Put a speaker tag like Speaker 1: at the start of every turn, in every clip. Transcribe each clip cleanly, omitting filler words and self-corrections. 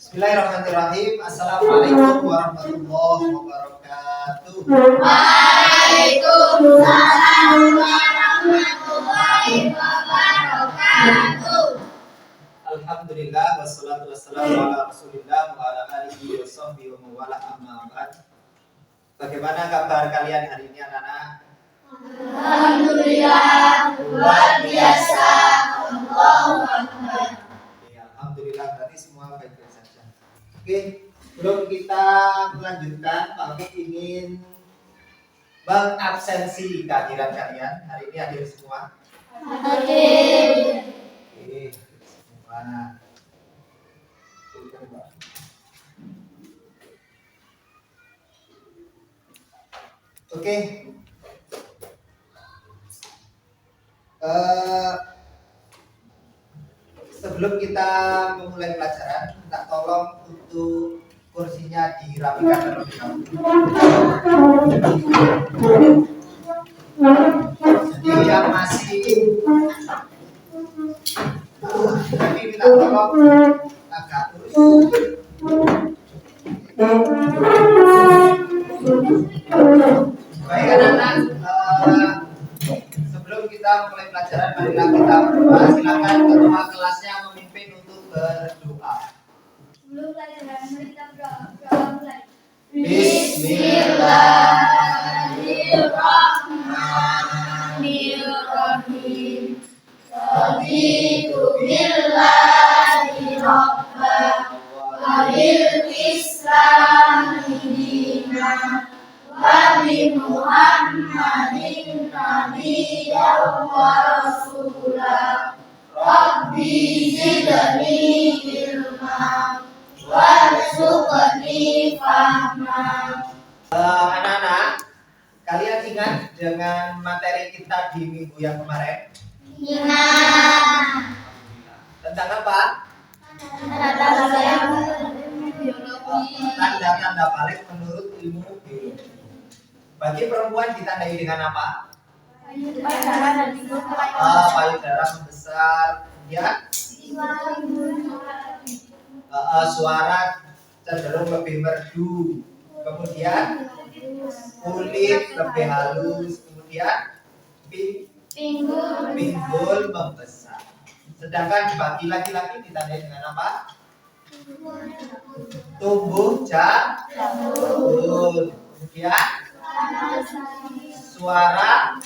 Speaker 1: Bismillahirrahmanirrahim. Assalamualaikum warahmatullahi wabarakatuh.
Speaker 2: Waalaikumsalam warahmatullahi wabarakatuh.
Speaker 1: Alhamdulillah wassalatu wassalamu ala Rasulillah wa ala alihi wa sahbihi wa mawala amma ba'd. Bagaimana kabar kalian hari ini anak-anak?
Speaker 2: Alhamdulillah luar biasa. Allahu Akbar.
Speaker 1: Alhamdulillah berarti semua baik-baik saja. Oke, sebelum kita melanjutkan, Pak Afif ingin mengabsensi kehadiran kalian. Hari ini hadir semua.
Speaker 2: Hadir.
Speaker 1: Oke, semua. Oke. Sebelum kita memulai pelajaran, minta tolong untuk kursinya dirapikan terlebih dahulu. Jadi yang masih tapi minta tolong agak lurus. Baik anak-anak, sebelum kita mulai pelajaran, marilah kita berdoa. Silakan ketua kelasnya memimpin untuk berdoa.
Speaker 2: Sebelum pelajaran mari kita berdoa mulai. Bismillahirrahmanirrahim. Raditu billahi rabban wa bil islami dinan wa bi Muhammadin nabiyyan wa rasulah. Rabbi zidni ilma warzuqni fahma.
Speaker 1: Anak-anak, kalian ingat dengan materi kita di minggu yang kemarin?
Speaker 2: Ingat.
Speaker 1: Tentang apa? Tanda-tanda balik menurut ilmu biologi. Bagi perempuan ditandai dengan apa? Payudara membesar, ya. Suara cenderung lebih merdu, kemudian kulit lebih halus, kemudian pinggul membesar. Sedangkan bagi laki-laki ditandai dengan apa? Tumbuh janggut, kemudian suara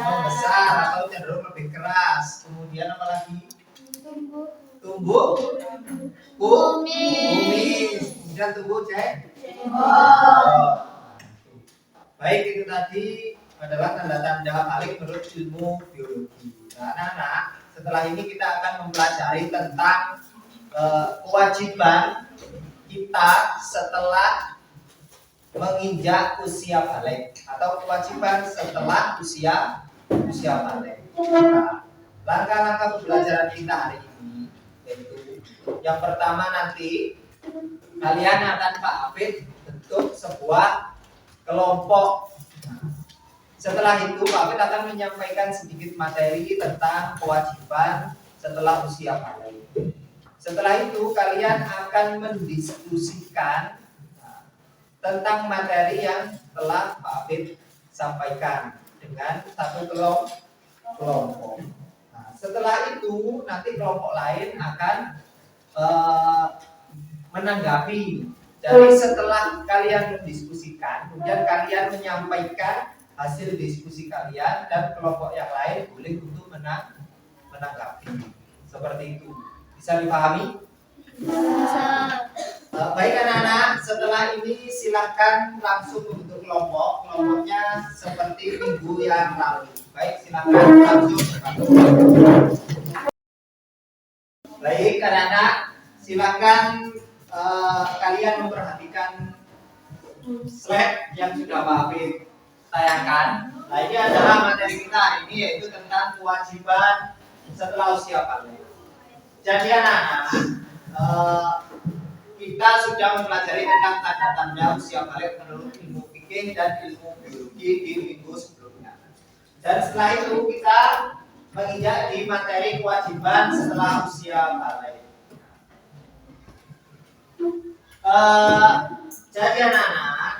Speaker 1: membesar atau cenderung lebih keras, kemudian apa lagi? Tumbuh kumis, kemudian tumbuh jenggot. Baik, itu tadi adalah tanda-tanda balik menurut ilmu biologi. Nah, anak-anak, setelah ini kita akan mempelajari tentang kewajiban kita setelah menginjak usia balik atau kewajiban setelah usia balik. Nah, langkah-langkah pembelajaran kita hari ini yaitu yang pertama, nanti kalian akan Pak Afid bentuk sebuah kelompok. Setelah itu Pak Afid akan menyampaikan sedikit materi tentang kewajiban setelah usia balik. Setelah itu kalian akan mendiskusikan tentang materi yang telah Pak Afid sampaikan dengan satu kelompok. Nah, setelah itu nanti kelompok lain akan menanggapi. Jadi setelah kalian mendiskusikan, kemudian kalian menyampaikan hasil diskusi kalian dan kelompok yang lain boleh untuk menanggapi. Seperti itu. Bisa dipahami? Baik anak-anak, setelah ini silakan langsung membentuk kelompok. Kelompoknya seperti minggu yang lalu. Baik, silakan langsung. Baik anak-anak, silakan kalian memperhatikan slide yang sudah Pak Afid tayangkan. Nah, ini adalah materi kita hari ini, yaitu tentang kewajiban setelah usia balik. Jadi anak-anak, kita sudah mempelajari tentang tanda-tanda usia balik menurut ilmu fikih dan ilmu biologi di minggu sebelumnya. Dan setelah itu kita menginjak di materi kewajiban setelah usia balik. Jadi anak-anak,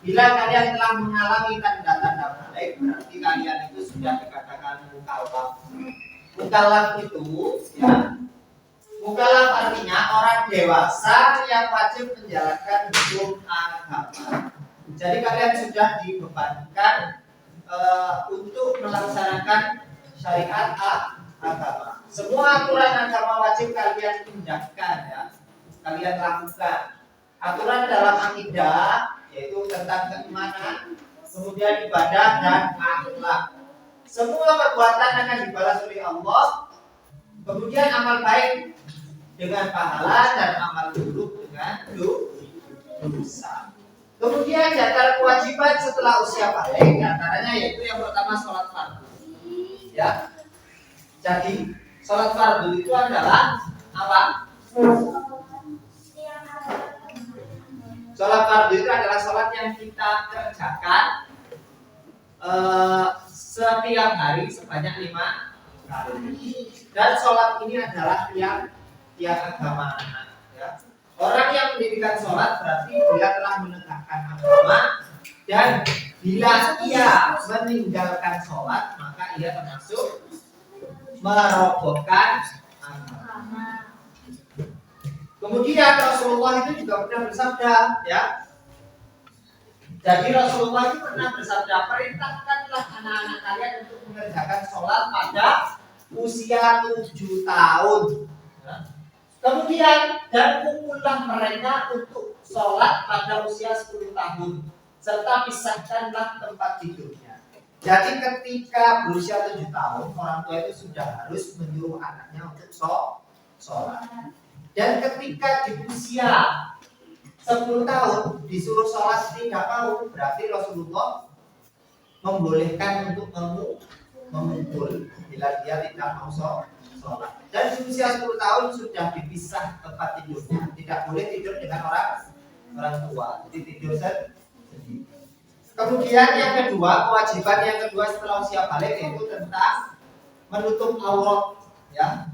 Speaker 1: bila kalian telah mengalami tanda-tanda balik, berarti kalian itu sudah dikatakan mukallaf. Mukallaf itu, ya, mukallaf artinya orang dewasa yang wajib menjalankan hukum agama. Jadi kalian sudah dibebankan untuk melaksanakan syariat agama. Semua aturan agama wajib kalian indahkan, ya. Kalian lakukan. Aturan dalam akidah yaitu tentang keimanan, kemudian ibadah dan akhlak. Semua perbuatan akan dibalas oleh Allah. Kemudian amal baik dengan pahala dan amal buruk dengan dosa. Kemudian di antara kewajiban setelah usia balik, di antaranya yaitu yang pertama sholat fardu. Ya. Jadi sholat fardu itu adalah apa? Sholat fardu itu adalah sholat yang kita kerjakan setiap hari sebanyak 5 kali. Dan sholat ini adalah tiang agama, ya. Orang yang mendirikan sholat berarti dia telah menegakkan agama, dan bila ia meninggalkan sholat maka ia termasuk merobohkan agama. Kemudian Rasulullah itu juga pernah bersabda, ya. Jadi Rasulullah itu pernah bersabda, perintahkanlah anak-anak kalian untuk mengerjakan sholat pada usia 7 tahun. Ya. Kemudian dan pukullah mereka untuk sholat pada usia 10 tahun, serta pisahkanlah tempat tidurnya. Jadi ketika berusia 7 tahun, orang tua itu sudah harus menyuruh anaknya untuk sholat. Dan ketika di usia 10 tahun disuruh sholat tidak mau, berarti Rasulullah membolehkan untuk memukul bila dia tidak mau sholat. Dan di usia 10 tahun sudah dipisah tempat tidurnya, tidak boleh tidur dengan orang tua, jadi tidur sendiri. Kemudian yang kedua, kewajiban yang kedua setelah usia balik yaitu tentang menutup aurat, ya.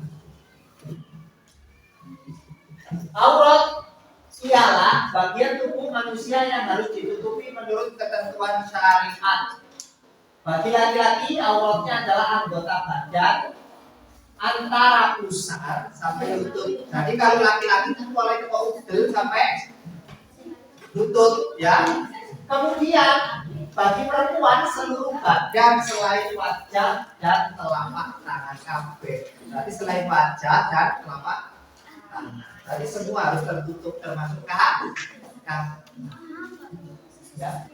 Speaker 1: Aurat ialah bagian tubuh manusia yang harus ditutupi menurut ketentuan syariat. Bagi laki-laki, auratnya adalah anggota badan antara pusar sampai lutut. Jadi kalau laki-laki itu mulai ke udel sampai lutut, ya. Kemudian bagi perempuan seluruh badan selain wajah dan telapak tangan kabeh. Berarti selain wajah dan telapak tangan. Jadi semua harus tertutup termasuk kaki. Ya.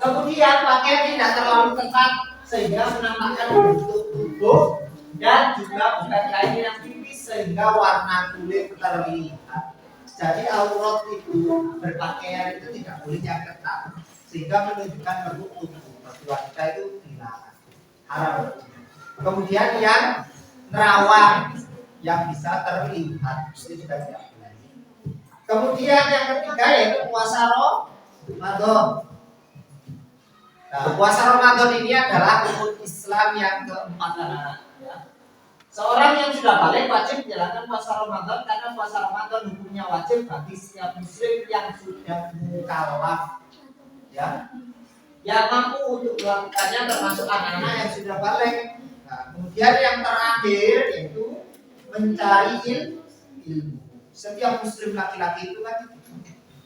Speaker 1: Kemudian pakaian tidak terlalu ketat sehingga menampakkan bentuk tubuh, dan juga bukan kain yang tipis sehingga warna kulit terlihat. Jadi aurat itu berpakaian itu tidak boleh yang ketat sehingga menunjukkan bentuk tubuh. Bagi wanita itu dilarang, haram. Kemudian yang nerawang yang bisa terlihat itu juga tidak boleh. Kemudian yang ketiga yaitu puasa Ramadan. Nah, puasa Ramadan ini adalah rukun Islam yang keempat, anak-anak, ya. Seorang yang sudah balik wajib menjalankan puasa Ramadan karena puasa Ramadan hukumnya wajib bagi setiap muslim yang sudah mukallaf, ya. Yang mampu untuk melakukannya termasuk anak-anak yang sudah balik. Nah, kemudian yang terakhir yaitu mencari ilmu. Setiap muslim laki-laki itu kan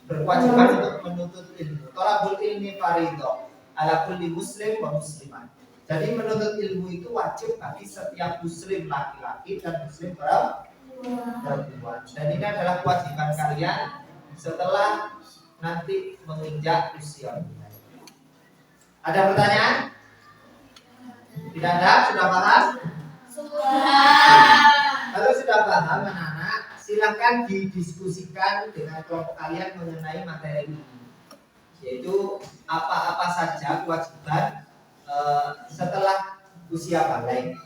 Speaker 1: berkewajiban untuk menuntut ilmu. Thalabul ilmi fardhu ala kulli muslim wa musliman. Jadi menuntut ilmu itu wajib bagi setiap muslim laki-laki dan muslim perempuan. Dan ini adalah kewajiban kalian setelah nanti menginjak usia. Ada pertanyaan? Tidak ada? Sudah paham? Kalau sudah paham, anak-anak, silakan didiskusikan dengan kelompok kalian mengenai materi ini, yaitu apa-apa saja kewajiban setelah usia balik.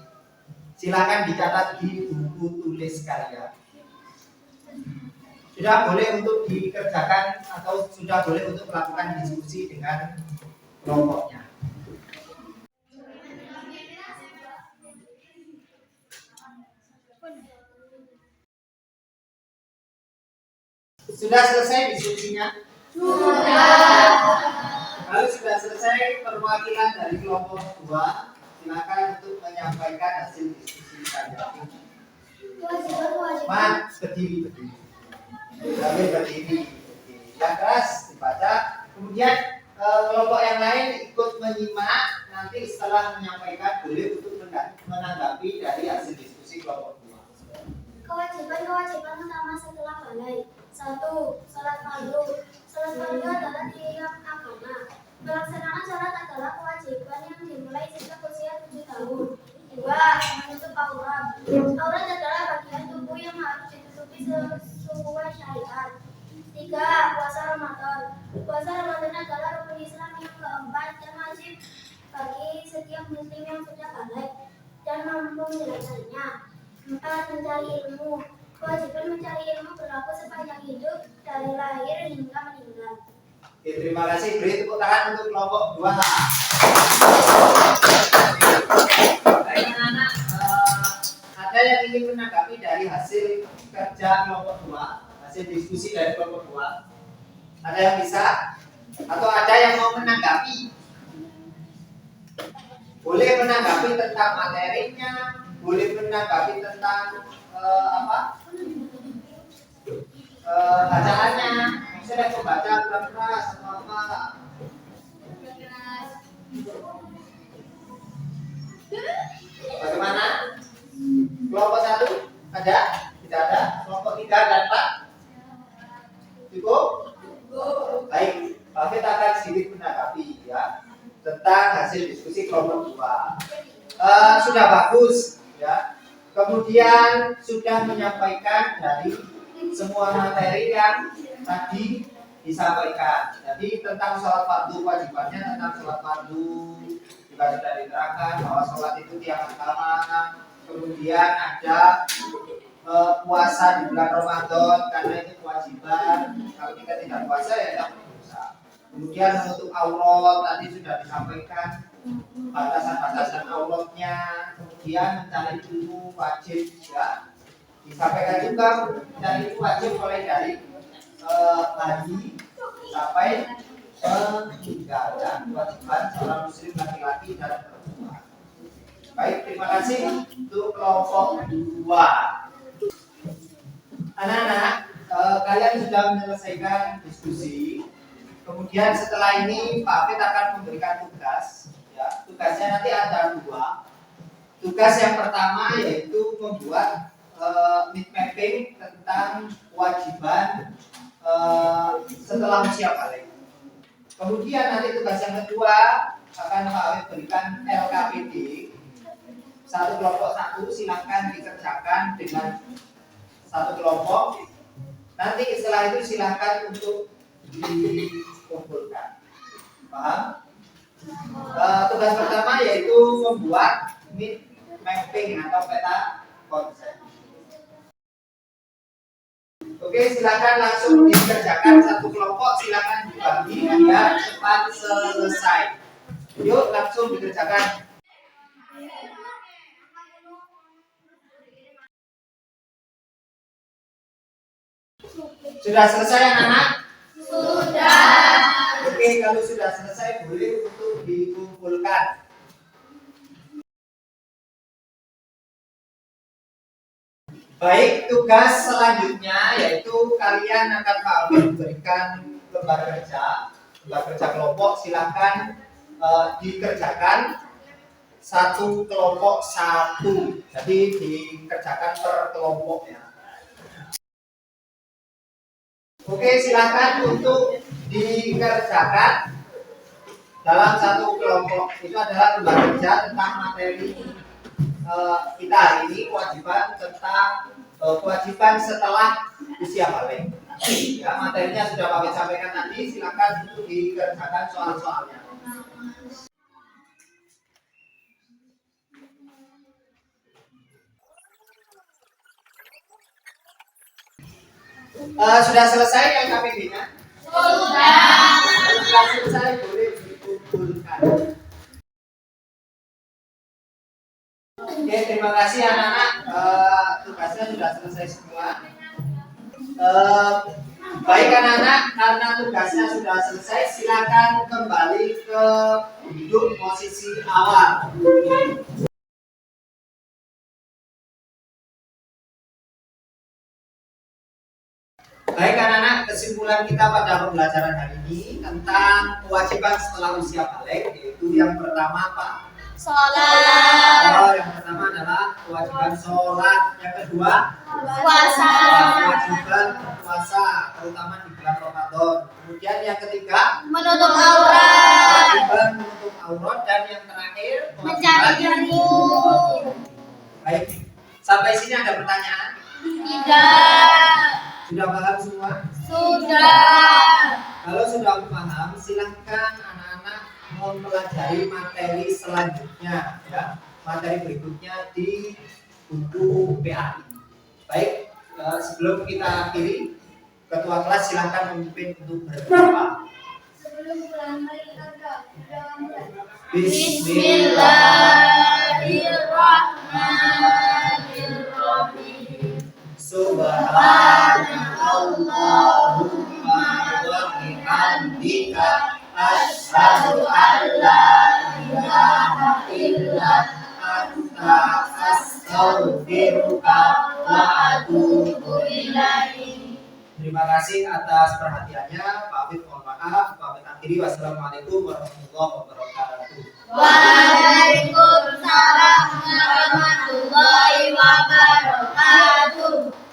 Speaker 1: Silakan dicatat di buku tulis kalian. Sudah boleh untuk dikerjakan atau sudah boleh untuk melakukan diskusi dengan kelompoknya. Sudah selesai diskusinya?
Speaker 2: Sudah.
Speaker 1: Kalau sudah selesai perwakilan dari kelompok 2, silakan untuk menyampaikan hasil diskusi kalian.
Speaker 2: Kewajiban.
Speaker 1: Berdiri. Sambil berdiri. Yang keras dibaca. Kemudian kelompok yang lain ikut menyimak. Nanti setelah menyampaikan boleh untuk menanggapi dari hasil diskusi kelompok 2.
Speaker 2: Kewajiban utama setelah balai. 1. Salat fardu. Salat fardu adalah tiang agama. Melaksanakan salat adalah kewajiban yang dimulai sejak usia 7 tahun. 2. Menutup aurat. Aurat adalah bagian tubuh yang harus ditutupi sesuai syariat. 3. Puasa Ramadan. Puasa Ramadan adalah rukun Islam yang keempat dan wajib bagi setiap muslim yang sudah balik dan mampu menjalankannya. 4. Mencari ilmu. Kewajiban mencari ilmu berlaku sepanjang hidup dari lahir hingga meninggal.
Speaker 1: Oke, terima kasih. Beri tepuk tangan untuk kelompok 2. Baik anak-anak, ada yang ingin menanggapi dari hasil kerja kelompok 2, hasil diskusi dari kelompok 2? Ada yang bisa? Atau ada yang mau menanggapi? Boleh menanggapi tentang materinya, boleh menanggapi tentang bacaannya. Misalnya pembaca kurang keras atau apa? Bagaimana? Kelompok 1 ada? Tidak ada? Kelompok 3 dan 4? Cukup? Baik, Pak Fit akan sedikit menanggapi ya tentang hasil diskusi kelompok 2. Sudah bagus ya. Kemudian sudah menyampaikan dari semua materi yang tadi disampaikan. Jadi tentang sholat fardu, wajibannya tentang sholat fardu juga sudah diterangkan bahwa sholat itu tiang agama. Kemudian ada puasa di bulan Ramadan karena itu kewajiban. Kalau kita tidak puasa ya tidak berdosa. Kemudian menutup aurat tadi sudah disampaikan batasan-batasan auratnya. Kemudian mencari ilmu wajib ya. Disampaikan juga mencari ilmu wajib mulai dari pagi sampai meninggal dan kewajiban seorang muslim laki-laki dan perempuan. Baik, terima kasih untuk kelompok 2. Anak-anak, kalian sudah menyelesaikan diskusi. Kemudian setelah ini Pak Fit akan memberikan tugas. Ya, tugasnya nanti ada 2. Tugas yang pertama yaitu membuat need mapping tentang kewajiban setelah usia balik. Kemudian nanti tugas yang kedua akan Pak Fit berikan LKPD. Satu kelompok 1 silakan dikerjakan dengan satu kelompok. Nanti setelah itu silakan untuk dikumpulkan. Paham? Tugas pertama yaitu membuat need mapping atau peta konsep. Oke, silakan langsung dikerjakan satu kelompok, silakan dibagi biar cepat selesai. Yuk langsung dikerjakan. Sudah selesai anak-anak?
Speaker 2: Sudah.
Speaker 1: Oke, kalau sudah selesai boleh untuk dikumpulkan. Baik, tugas selanjutnya yaitu kalian akan memberikan lembar kerja kelompok. Silakan dikerjakan satu kelompok 1. Jadi dikerjakan per kelompoknya. Oke, silakan untuk dikerjakan dalam satu kelompok. Itu adalah lembar kerja tentang materi kita hari ini, kewajiban tentang kewajiban setelah usia balik. Ya, materinya sudah Pak Fit sampaikan tadi. Silakan untuk dikerjakan soal-soalnya. Sudah selesai yang KPD-nya?
Speaker 2: Sudah.
Speaker 1: Sudah selesai, boleh dikumpulkan. Oke, terima kasih anak-anak. Tugasnya sudah selesai semua. Baik anak-anak, karena tugasnya sudah selesai, silakan kembali ke duduk posisi awal. Baik anak-anak, kesimpulan kita pada pembelajaran hari ini tentang kewajiban setelah usia balik, yaitu yang pertama apa?
Speaker 2: Sholat.
Speaker 1: Oh, yang pertama adalah kewajiban sholat. Yang kedua,
Speaker 2: Puasa.
Speaker 1: kewajiban puasa, terutama di bulan Ramadan. Kemudian yang ketiga,
Speaker 2: Menutup aurat.
Speaker 1: kewajiban menutup aurat, dan yang terakhir,
Speaker 2: Mencari ilmu.
Speaker 1: Baik, sampai sini ada pertanyaan?
Speaker 2: Tidak.
Speaker 1: Sudah paham semua?
Speaker 2: Sudah.
Speaker 1: Kalau sudah paham, silahkan anak-anak mempelajari materi selanjutnya, ya. Materi berikutnya di buku PAI. Baik, sebelum kita akhiri, ketua kelas silahkan memimpin untuk berdoa.
Speaker 2: Sebelum pulang mari kita mulai. Bismillahirrahmanirrahim.
Speaker 1: Subhanallahumma wa bihamdika asyhadu an la ilaha illa anta astaghfiruka wa atubu ilaik. Terima kasih atas perhatiannya. Pamit, mohon maaf. Pamit akhiri. Wassalamualaikum warahmatullahi wabarakatuh.
Speaker 2: Waalaikumsalam warahmatullahi wabarakatuh.